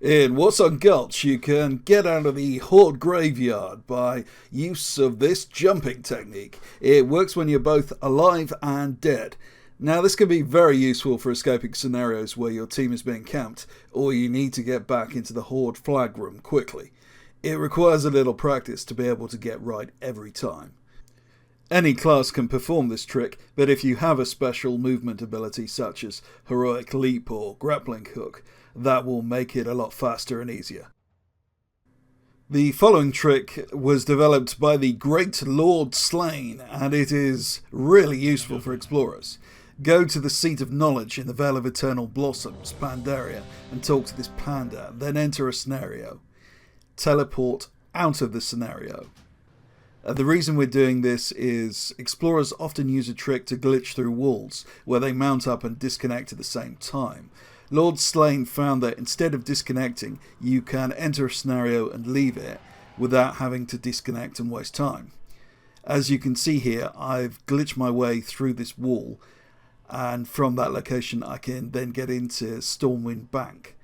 In Warsong Gulch, you can get out of the Horde graveyard by use of this jumping technique. It works when you're both alive and dead. Now, this can be very useful for escaping scenarios where your team is being camped, or you need to get back into the Horde flag room quickly. It requires a little practice to be able to get right every time. Any class can perform this trick, but if you have a special movement ability such as Heroic Leap or Grappling Hook, that will make it a lot faster and easier. The following trick was developed by the Great Lord Slain, and it is really useful for explorers. Go to the Seat of Knowledge in the Vale of Eternal Blossoms, Pandaria, and talk to this panda, then enter a scenario. Teleport out of the scenario. The reason we're doing this is explorers often use a trick to glitch through walls, where they mount up and disconnect at the same time. Lord Slain found that instead of disconnecting, you can enter a scenario and leave it without having to disconnect and waste time. As you can see here, I've glitched my way through this wall, and from that location I can then get into Stormwind Bank.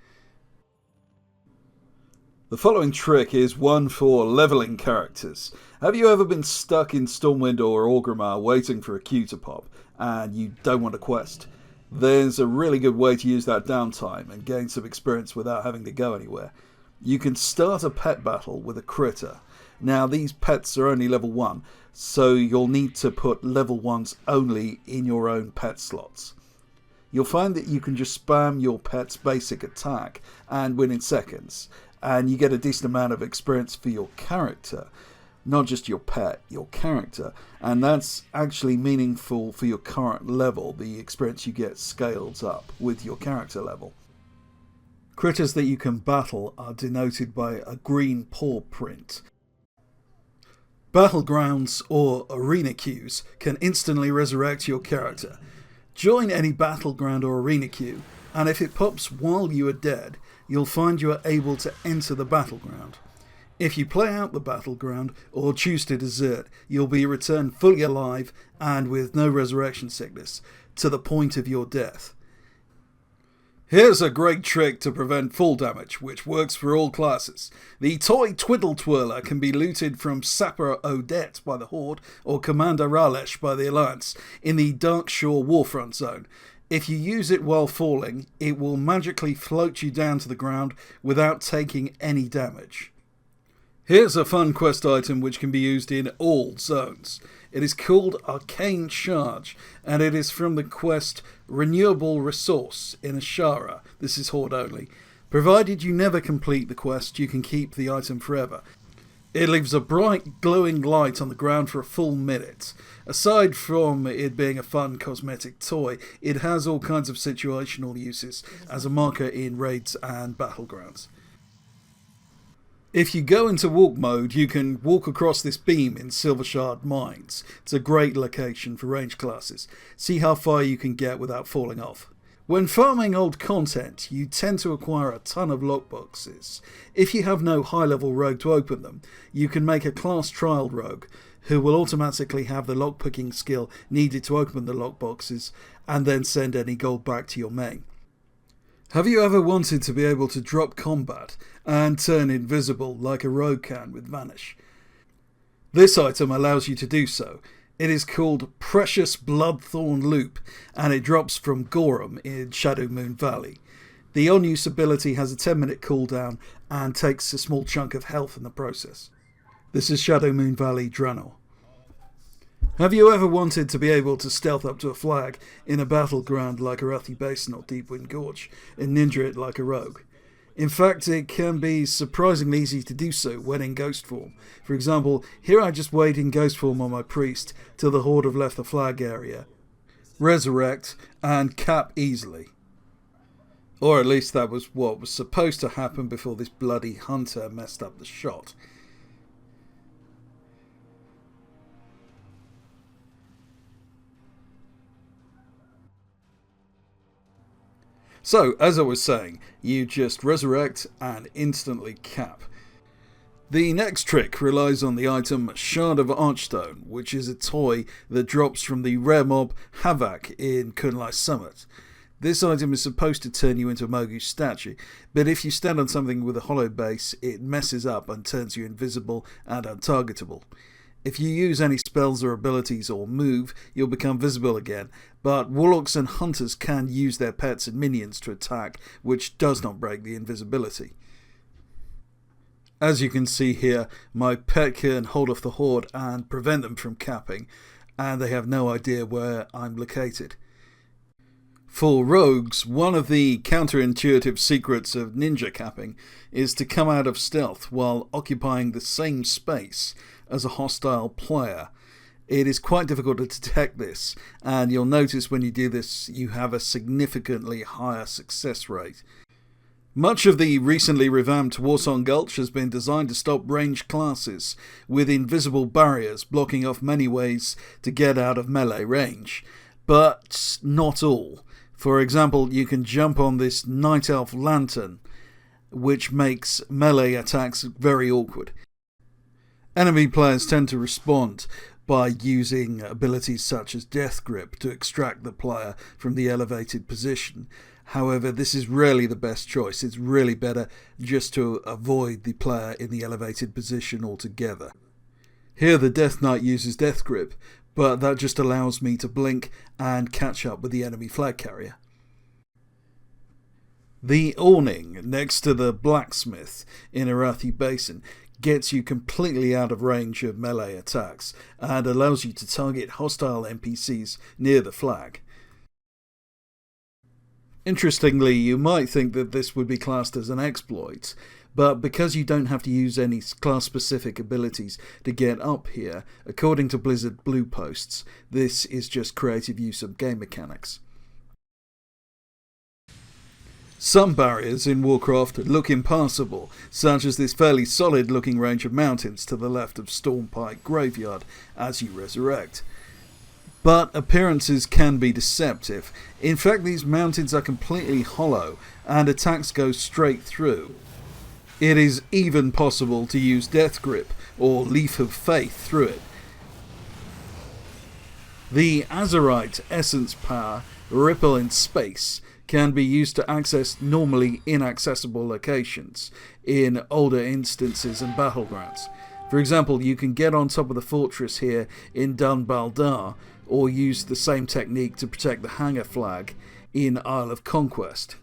The following trick is one for leveling characters. Have you ever been stuck in Stormwind or Orgrimmar waiting for a queue to pop, and you don't want a quest? There's a really good way to use that downtime and gain some experience without having to go anywhere. You can start a pet battle with a critter. Now, these pets are only level 1, so you'll need to put level 1s only in your own pet slots. You'll find that you can just spam your pet's basic attack and win in seconds, and you get a decent amount of experience for your character. Not just your pet, your character, and that's actually meaningful for your current level. The experience you get scales up with your character level. Critters that you can battle are denoted by a green paw print. Battlegrounds or arena queues can instantly resurrect your character. Join any battleground or arena queue, and if it pops while you are dead, you'll find you are able to enter the battleground. If you play out the battleground or choose to desert, you'll be returned fully alive and with no resurrection sickness to the point of your death. Here's a great trick to prevent fall damage, which works for all classes. The toy Twiddle Twirler can be looted from Sapper Odette by the Horde or Commander Ralesh by the Alliance in the Darkshore Warfront zone. If you use it while falling, it will magically float you down to the ground without taking any damage. Here's a fun quest item which can be used in all zones. It is called Arcane Charge, and it is from the quest Renewable Resource in Ashara. This is Horde only. Provided you never complete the quest, you can keep the item forever. It leaves a bright glowing light on the ground for a full minute. Aside from it being a fun cosmetic toy, it has all kinds of situational uses as a marker in raids and battlegrounds. If you go into walk mode, you can walk across this beam in Silvershard Mines. It's a great location for range classes. See how far you can get without falling off. When farming old content, you tend to acquire a ton of lockboxes. If you have no high-level rogue to open them, you can make a class trial rogue who will automatically have the lockpicking skill needed to open the lockboxes and then send any gold back to your main. Have you ever wanted to be able to drop combat and turn invisible like a rogue can with Vanish? This item allows you to do so. It is called Precious Bloodthorn Loop, and it drops from Gorham in Shadow Moon Valley. The on-use ability has a 10-minute cooldown and takes a small chunk of health in the process. This is Shadow Moon Valley Draenor. Have you ever wanted to be able to stealth up to a flag in a battleground like Arathi Basin or Deepwind Gorge and ninja it like a rogue? In fact, it can be surprisingly easy to do so when in ghost form. For example, here I just wait in ghost form on my priest till the Horde have left the flag area, resurrect, and cap easily. Or at least that was what was supposed to happen before this bloody hunter messed up the shot. So, as I was saying, you just resurrect and instantly cap. The next trick relies on the item Shard of Archstone, which is a toy that drops from the rare mob Havoc in Kunlai Summit. This item is supposed to turn you into a Mogu statue, but if you stand on something with a hollow base, it messes up and turns you invisible and untargetable. If you use any spells or abilities or move, you'll become visible again, but Warlocks and Hunters can use their pets and minions to attack, which does not break the invisibility. As you can see here, my pet can hold off the Horde and prevent them from capping, and they have no idea where I'm located. For rogues, one of the counterintuitive secrets of ninja capping is to come out of stealth while occupying the same space as a hostile player. It is quite difficult to detect this, and you'll notice when you do this you have a significantly higher success rate. Much of the recently revamped Warsong Gulch has been designed to stop ranged classes, with invisible barriers blocking off many ways to get out of melee range. But not all. For example, you can jump on this Night Elf Lantern, which makes melee attacks very awkward. Enemy players tend to respond by using abilities such as Death Grip to extract the player from the elevated position. However, this is rarely the best choice. It's really better just to avoid the player in the elevated position altogether. Here the Death Knight uses Death Grip, but that just allows me to blink and catch up with the enemy flag carrier. The awning next to the blacksmith in Arathi Basin gets you completely out of range of melee attacks and allows you to target hostile NPCs near the flag. Interestingly, you might think that this would be classed as an exploit, but because you don't have to use any class-specific abilities to get up here, according to Blizzard Blue Posts, this is just creative use of game mechanics. Some barriers in Warcraft look impassable, such as this fairly solid-looking range of mountains to the left of Stormpike Graveyard as you resurrect. But appearances can be deceptive. In fact, these mountains are completely hollow, and attacks go straight through. It is even possible to use Death Grip or Leaf of Faith through it. The Azerite Essence Power, Ripple in Space, can be used to access normally inaccessible locations in older instances and battlegrounds. For example, you can get on top of the fortress here in Dun Baldar, or use the same technique to protect the Hangar flag in Isle of Conquest.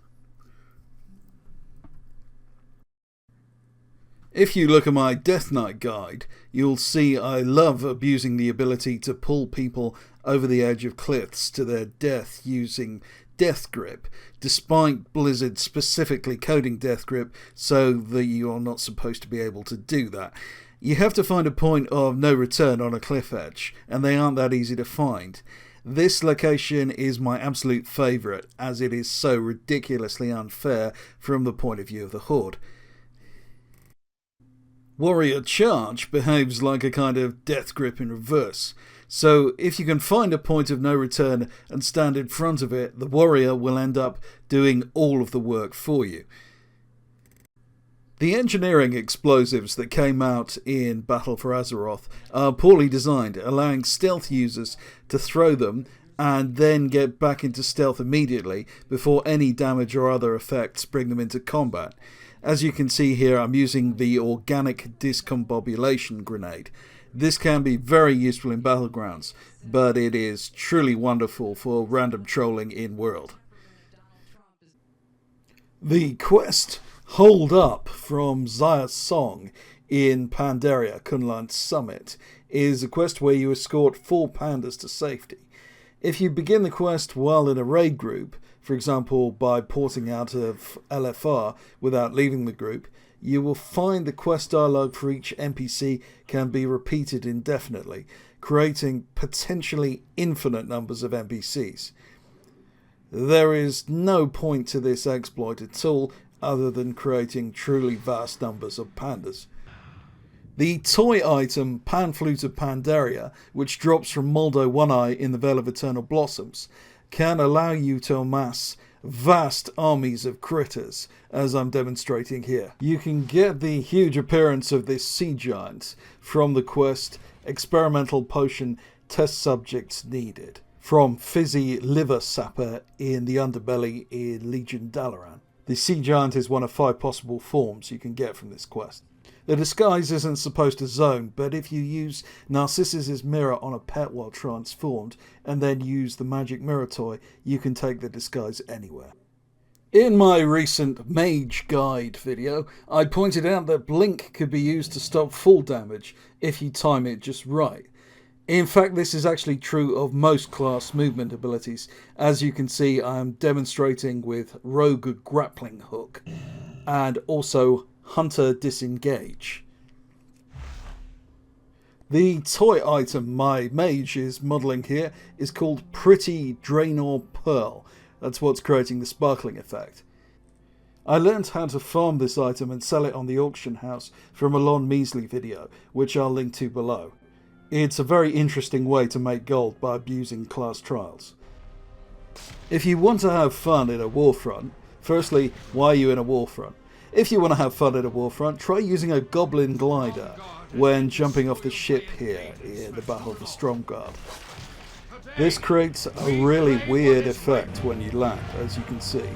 If you look at my Death Knight guide, you'll see I love abusing the ability to pull people over the edge of cliffs to their death using Death Grip, despite Blizzard specifically coding Death Grip so that you are not supposed to be able to do that. You have to find a point of no return on a cliff edge, and they aren't that easy to find. This location is my absolute favourite, as it is so ridiculously unfair from the point of view of the Horde. Warrior Charge behaves like a kind of Death Grip in reverse. So if you can find a point of no return and stand in front of it, the warrior will end up doing all of the work for you. The engineering explosives that came out in Battle for Azeroth are poorly designed, allowing stealth users to throw them and then get back into stealth immediately before any damage or other effects bring them into combat. As you can see here, I'm using the Organic Discombobulation Grenade. This can be very useful in battlegrounds, but it is truly wonderful for random trolling in-world. The quest Hold Up from Zaya's Song in Pandaria, Kunlun's Summit, is a quest where you escort 4 pandas to safety. If you begin the quest while in a raid group, for example by porting out of LFR without leaving the group, you will find the quest dialogue for each NPC can be repeated indefinitely, creating potentially infinite numbers of NPCs. There is no point to this exploit at all other than creating truly vast numbers of pandas. The toy item Panflute of Pandaria, which drops from Moldo One-Eye in the Veil of Eternal Blossoms, can allow you to amass vast armies of critters, as I'm demonstrating here. You can get the huge appearance of this sea giant from the quest Experimental Potion Test Subjects Needed. from Fizzy Liver Sapper in the Underbelly in Legion Dalaran. The Sea Giant is one of 5 possible forms you can get from this quest. The disguise isn't supposed to zone, but if you use Narcissus's mirror on a pet while transformed, and then use the magic mirror toy, you can take the disguise anywhere. In my recent Mage Guide video, I pointed out that Blink could be used to stop fall damage if you time it just right. In fact, this is actually true of most class movement abilities. As you can see, I am demonstrating with Rogue Grappling Hook and also Hunter Disengage. The toy item my mage is modelling here is called Pretty Draenor Pearl. That's what's creating the sparkling effect. I learned how to farm this item and sell it on the auction house from a Lon Measley video, which I'll link to below. It's a very interesting way to make gold by abusing class trials. If you want to have fun in a Warfront, firstly, why are you in a Warfront? If you want to have fun in a Warfront, try using a Goblin Glider when jumping off the ship here in the Battle of the Stromgarde. This creates a really weird effect when you land, as you can see.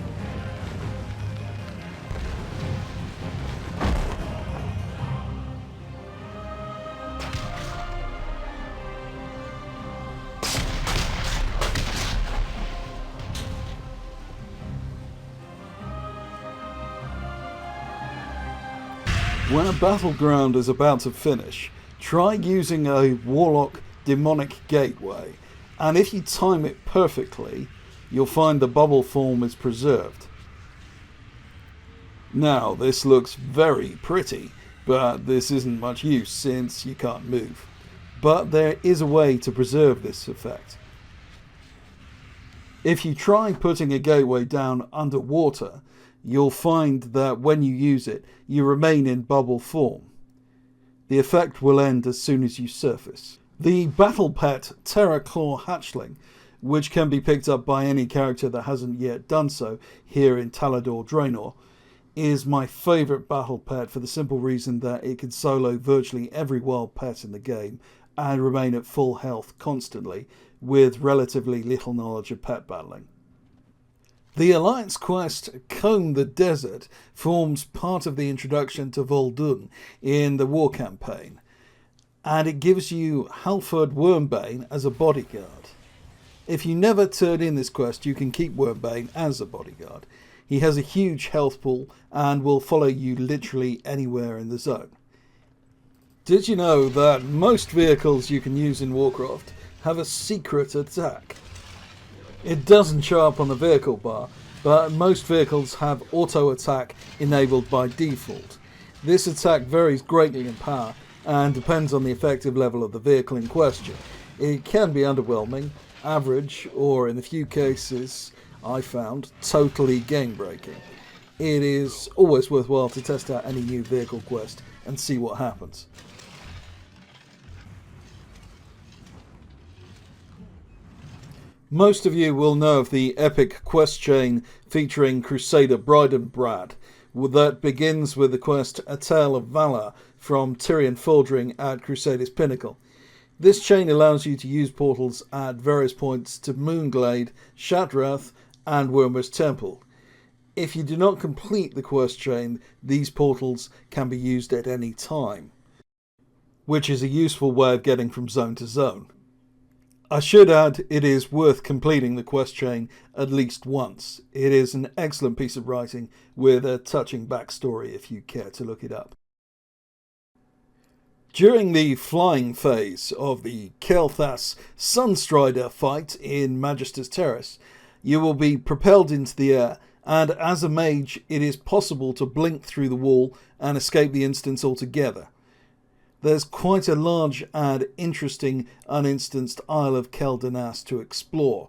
When a battleground is about to finish, try using a Warlock Demonic Gateway, and if you time it perfectly, you'll find the bubble form is preserved. Now, this looks very pretty, but this isn't much use since you can't move. But there is a way to preserve this effect. If you try putting a gateway down underwater, you'll find that when you use it, you remain in bubble form. The effect will end as soon as you surface. The battle pet Teroclaw Hatchling, which can be picked up by any character that hasn't yet done so here in Talador Draenor, is my favourite battle pet for the simple reason that it can solo virtually every wild pet in the game and remain at full health constantly with relatively little knowledge of pet battling. The Alliance quest Comb the Desert forms part of the introduction to Voldun in the war campaign, and it gives you Halford Wormbane as a bodyguard. If you never turn in this quest, you can keep Wormbane as a bodyguard. He has a huge health pool and will follow you literally anywhere in the zone. Did you know that most vehicles you can use in Warcraft have a secret attack? It doesn't show up on the vehicle bar, but most vehicles have auto attack enabled by default. This attack varies greatly in power and depends on the effective level of the vehicle in question. It can be underwhelming, average, or in a few cases I found totally game breaking. It is always worthwhile to test out any new vehicle quest and see what happens. Most of you will know of the epic quest chain featuring Crusader Bridenbrad that begins with the quest A Tale of Valor from Tyrion Fordring at Crusader's Pinnacle. This chain allows you to use portals at various points to Moonglade, Shatrath and Wormer's Temple. If you do not complete the quest chain, these portals can be used at any time, which is a useful way of getting from zone to zone. I should add, it is worth completing the quest chain at least once. It is an excellent piece of writing with a touching backstory if you care to look it up. During the flying phase of the Kel'Thas Sunstrider fight in Magister's Terrace, you will be propelled into the air, and as a mage it is possible to blink through the wall and escape the instance altogether. There's quite a large and interesting uninstanced Isle of Kel'Danas to explore.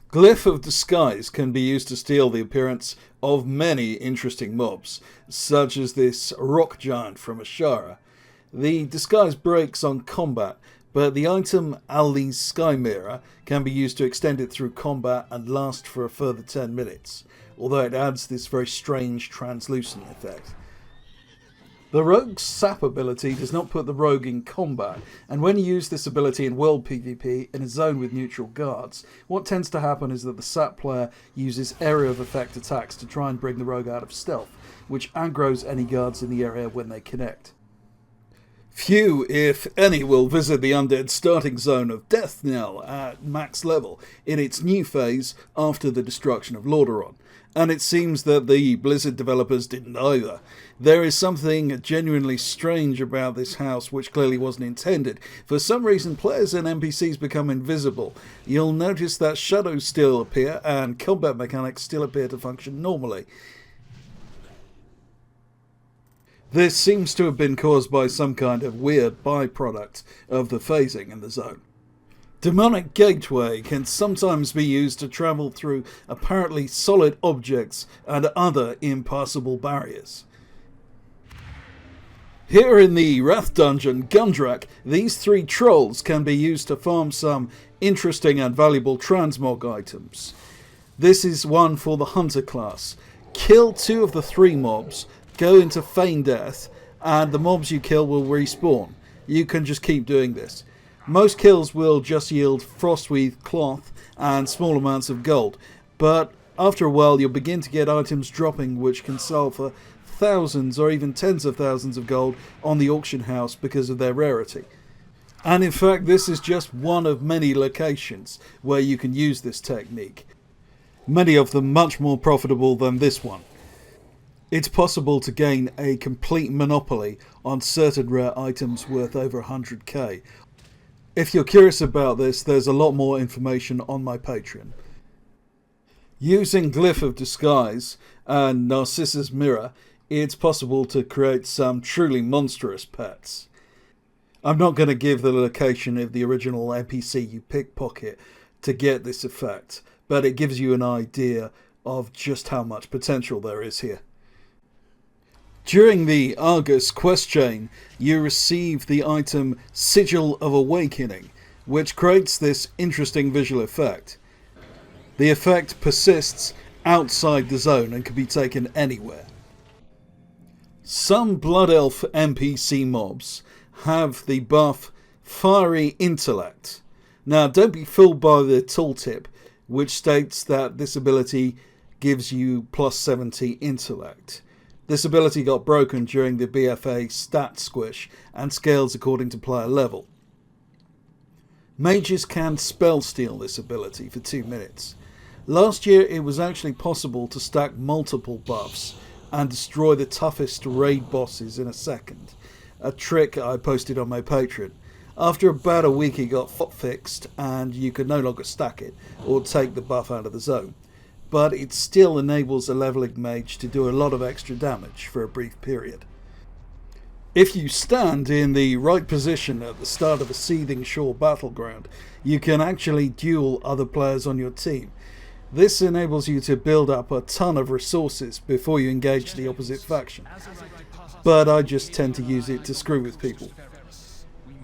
Glyph of Disguise can be used to steal the appearance of many interesting mobs, such as this rock giant from Ashara. The disguise breaks on combat, but the item Ali's Sky Mirror can be used to extend it through combat and last for a further 10 minutes, although it adds this very strange translucent effect. The Rogue's Sap ability does not put the Rogue in combat, and when you use this ability in World PvP in a zone with neutral guards, what tends to happen is that the Sap player uses area of effect attacks to try and bring the Rogue out of stealth, which aggroes any guards in the area when they connect. Few, if any, will visit the Undead starting zone of Death Knell at max level in its new phase after the destruction of Lordaeron. And it seems that the Blizzard developers didn't either. There is something genuinely strange about this house which clearly wasn't intended. For some reason, players and NPCs become invisible. You'll notice that shadows still appear and combat mechanics still appear to function normally. This seems to have been caused by some kind of weird byproduct of the phasing in the zone. Demonic Gateway can sometimes be used to travel through apparently solid objects and other impassable barriers. Here in the Wrath Dungeon, Gundrak, these 3 trolls can be used to farm some interesting and valuable transmog items. This is one for the Hunter class. Kill 2 of the 3 mobs, go into Feign Death, and the mobs you kill will respawn. You can just keep doing this. Most kills will just yield Frostweave cloth and small amounts of gold, but after a while you'll begin to get items dropping which can sell for thousands or even tens of thousands of gold on the auction house because of their rarity. And in fact, this is just one of many locations where you can use this technique, many of them much more profitable than this one. It's possible to gain a complete monopoly on certain rare items worth over 100k. If you're curious about this, there's a lot more information on my Patreon. Using Glyph of Disguise and Narcissus Mirror, it's possible to create some truly monstrous pets. I'm not going to give the location of the original NPC you pickpocket to get this effect, but it gives you an idea of just how much potential there is here. During the Argus quest chain, you receive the item Sigit of Awakening, which creates this interesting visual effect. The effect persists outside the zone and can be taken anywhere. Some Blood Elf NPC mobs have the buff Fiery Intellect. Now, don't be fooled by the tooltip, which states that this ability gives you plus 70 Intellect. This ability got broken during the BFA stat squish and scales according to player level. Mages can spell steal this ability for 2 minutes. Last year it was actually possible to stack multiple buffs and destroy the toughest raid bosses in a second, a trick I posted on my Patreon. After about a week it got fixed and you could no longer stack it or take the buff out of the zone. But it still enables a leveling mage to do a lot of extra damage for a brief period. If you stand in the right position at the start of a Seething Shore battleground, you can actually duel other players on your team. This enables you to build up a ton of resources before you engage the opposite faction, but I just tend to use it to screw with people.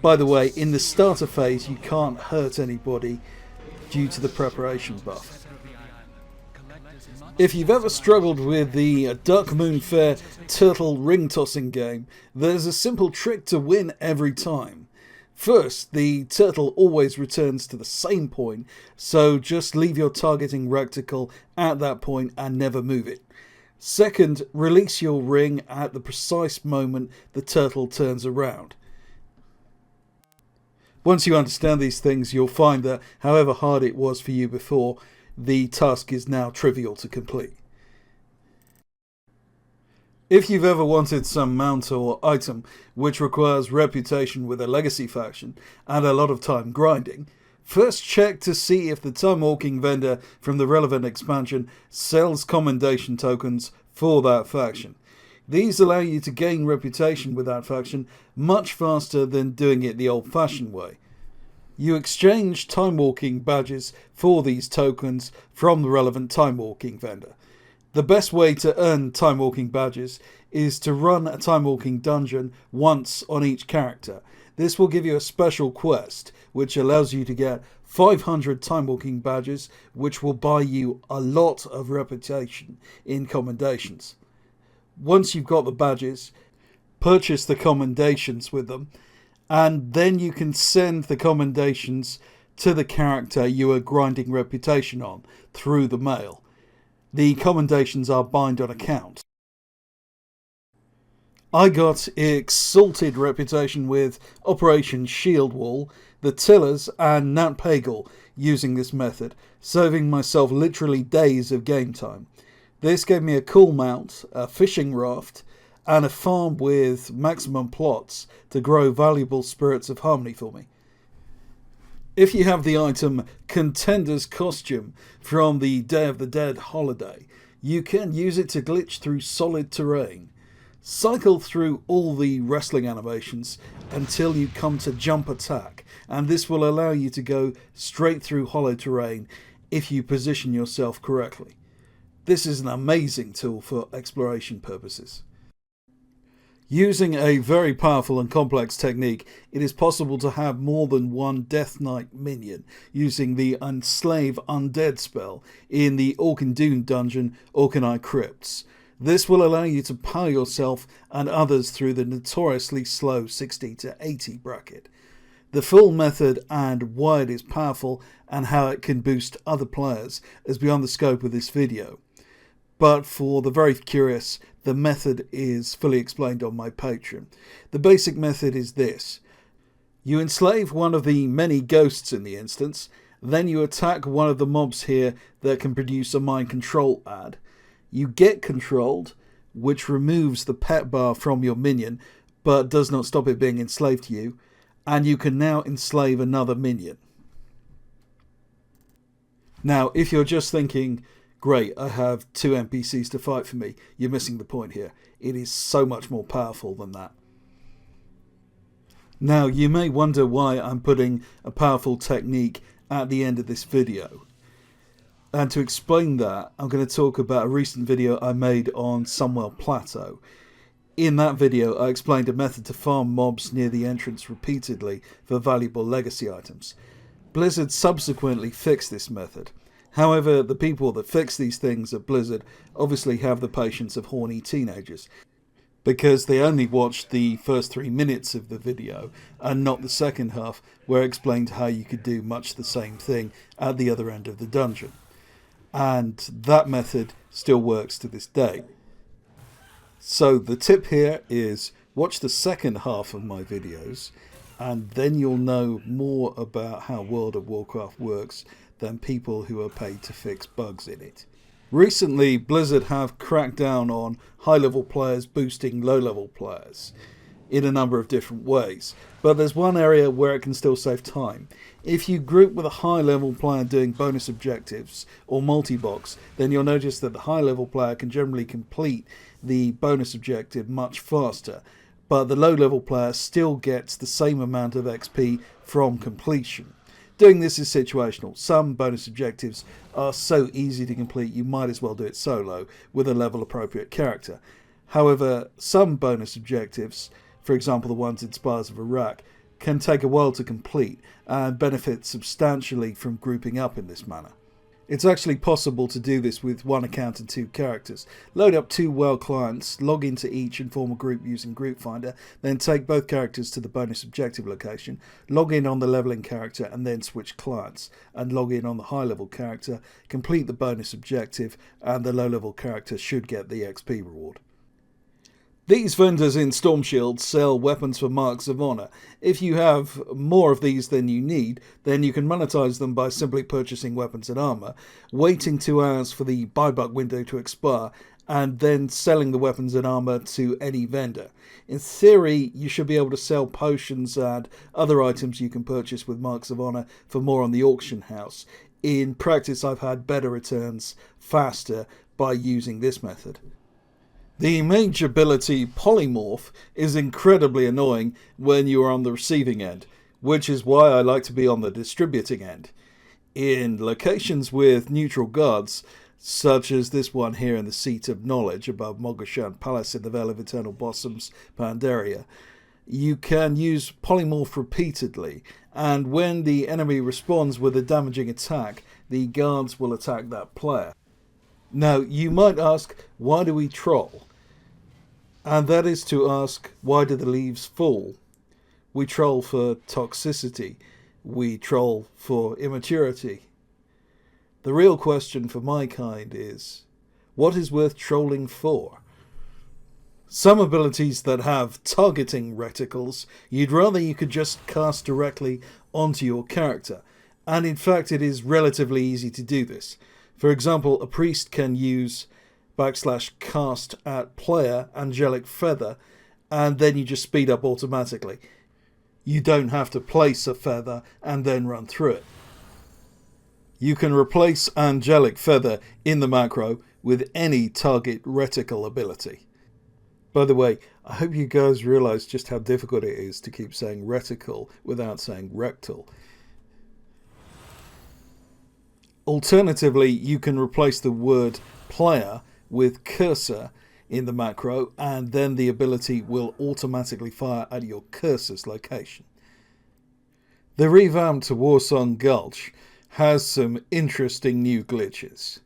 By the way, in the starter phase you can't hurt anybody due to the preparation buff. If you've ever struggled with the Dark Moon Fair turtle ring tossing game, there's a simple trick to win every time. First, the turtle always returns to the same point, so just leave your targeting reticle at that point and never move it. Second, release your ring at the precise moment the turtle turns around. Once you understand these things, you'll find that however hard it was for you before, the task is now trivial to complete. If you've ever wanted some mount or item which requires reputation with a legacy faction and a lot of time grinding, first check to see if the time walking vendor from the relevant expansion sells commendation tokens for that faction. These allow you to gain reputation with that faction much faster than doing it the old-fashioned way. You exchange time walking badges for these tokens from the relevant time walking vendor. The best way to earn time walking badges is to run a time walking dungeon once on each character. This will give you a special quest which allows you to get 500 time walking badges, which will buy you a lot of reputation in commendations. Once you've got the badges, purchase the commendations with them, and then you can send the commendations to the character you are grinding reputation on through the mail. The commendations are bind on account. I got exalted reputation with Operation Shield Wall, the Tillers and Nat Pagel using this method, saving myself literally days of game time. This gave me a cool mount, a fishing raft, and a farm with maximum plots to grow valuable Spirits of Harmony for me. If you have the item Contender's Costume from the Day of the Dead holiday, you can use it to glitch through solid terrain. Cycle through all the wrestling animations until you come to jump attack, and this will allow you to go straight through hollow terrain if you position yourself correctly. This is an amazing tool for exploration purposes. Using a very powerful and complex technique, it is possible to have more than one Death Knight minion using the Enslave Undead spell in the Orkindune dungeon Orkney Crypts. This will allow you to power yourself and others through the notoriously slow 60 to 80 bracket. The full method and why it is powerful and how it can boost other players is beyond the scope of this video. But for the very curious, the method is fully explained on my Patreon. The basic method is this. You enslave one of the many ghosts in the instance, then you attack one of the mobs here that can produce a mind control ad. You get controlled, which removes the pet bar from your minion, but does not stop it being enslaved to you, and you can now enslave another minion. Now, if you're just thinking, great, I have 2 NPCs to fight for me, you're missing the point here. It is so much more powerful than that. Now, you may wonder why I'm putting a powerful technique at the end of this video. And to explain that, I'm going to talk about a recent video I made on Sunwell Plateau. In that video, I explained a method to farm mobs near the entrance repeatedly for valuable legacy items. Blizzard subsequently fixed this method. However, the people that fix these things at Blizzard obviously have the patience of horny teenagers, because they only watched the first 3 minutes of the video and not the second half, where I explained how you could do much the same thing at the other end of the dungeon. And that method still works to this day. So the tip here is watch the second half of my videos, and then you'll know more about how World of Warcraft works than people who are paid to fix bugs in it. Recently, Blizzard have cracked down on high-level players boosting low-level players in a number of different ways, but there's one area where it can still save time. If you group with a high-level player doing bonus objectives or multi-box, then you'll notice that the high-level player can generally complete the bonus objective much faster, but the low-level player still gets the same amount of XP from completion. Doing this is situational. Some bonus objectives are so easy to complete you might as well do it solo with a level appropriate character. However, some bonus objectives, for example the ones in Spires of Iraq, can take a while to complete and benefit substantially from grouping up in this manner. It's actually possible to do this with one account and 2 characters. Load up 2 WoW clients, log into each and form a group using Group Finder, then take both characters to the bonus objective location, log in on the leveling character and then switch clients, and log in on the high level character, complete the bonus objective, and the low level character should get the XP reward. These vendors in Stormshield sell weapons for marks of honour. If you have more of these than you need, then you can monetize them by simply purchasing weapons and armour, waiting 2 hours for the buyback window to expire, and then selling the weapons and armour to any vendor. In theory, you should be able to sell potions and other items you can purchase with marks of honour for more on the auction house. In practice, I've had better returns faster by using this method. The mage ability Polymorph is incredibly annoying when you are on the receiving end, which is why I like to be on the distributing end. In locations with neutral guards, such as this one here in the Seat of Knowledge above Mogashan Palace in the Vale of Eternal Blossoms, Pandaria, you can use Polymorph repeatedly, and when the enemy responds with a damaging attack, the guards will attack that player. Now, you might ask, why do we troll? And that is to ask, why do the leaves fall? We troll for toxicity. We troll for immaturity. The real question for my kind is, what is worth trolling for? Some abilities that have targeting reticles, you'd rather you could just cast directly onto your character. And in fact, it is relatively easy to do this. For example, a priest can use /cast at player Angelic Feather, and then you just speed up automatically. You don't have to place a feather and then run through it. You can replace Angelic Feather in the macro with any target reticle ability. By the way, I hope you guys realise just how difficult it is to keep saying reticle without saying rectal. Alternatively, you can replace the word player with cursor in the macro, and then the ability will automatically fire at your cursor's location. The revamped Warsong Gulch has some interesting new glitches.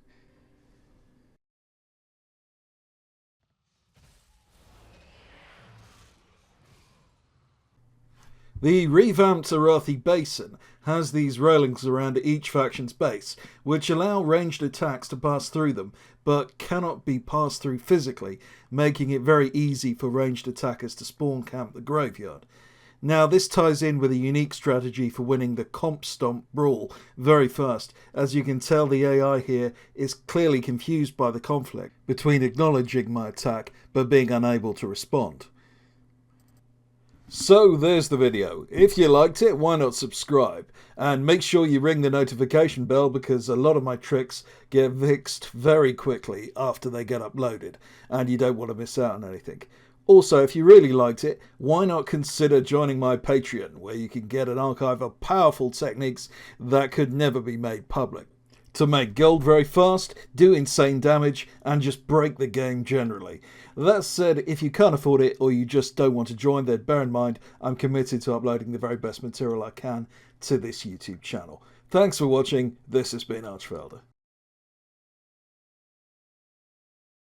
The revamped Arathi Basin has these railings around each faction's base, which allow ranged attacks to pass through them, but cannot be passed through physically, making it very easy for ranged attackers to spawn camp the graveyard. Now, this ties in with a unique strategy for winning the Comp Stomp Brawl very fast. As you can tell, the AI here is clearly confused by the conflict between acknowledging my attack but being unable to respond. So there's the video. If you liked it, why not subscribe? And make sure you ring the notification bell, because a lot of my tricks get fixed very quickly after they get uploaded, and you don't want to miss out on anything. Also, if you really liked it, why not consider joining my Patreon, where you can get an archive of powerful techniques that could never be made public. To make gold very fast, do insane damage, and just break the game generally. That said, if you can't afford it, or you just don't want to join, then bear in mind I'm committed to uploading the very best material I can to this YouTube channel. Thanks for watching. This has been Archfelder.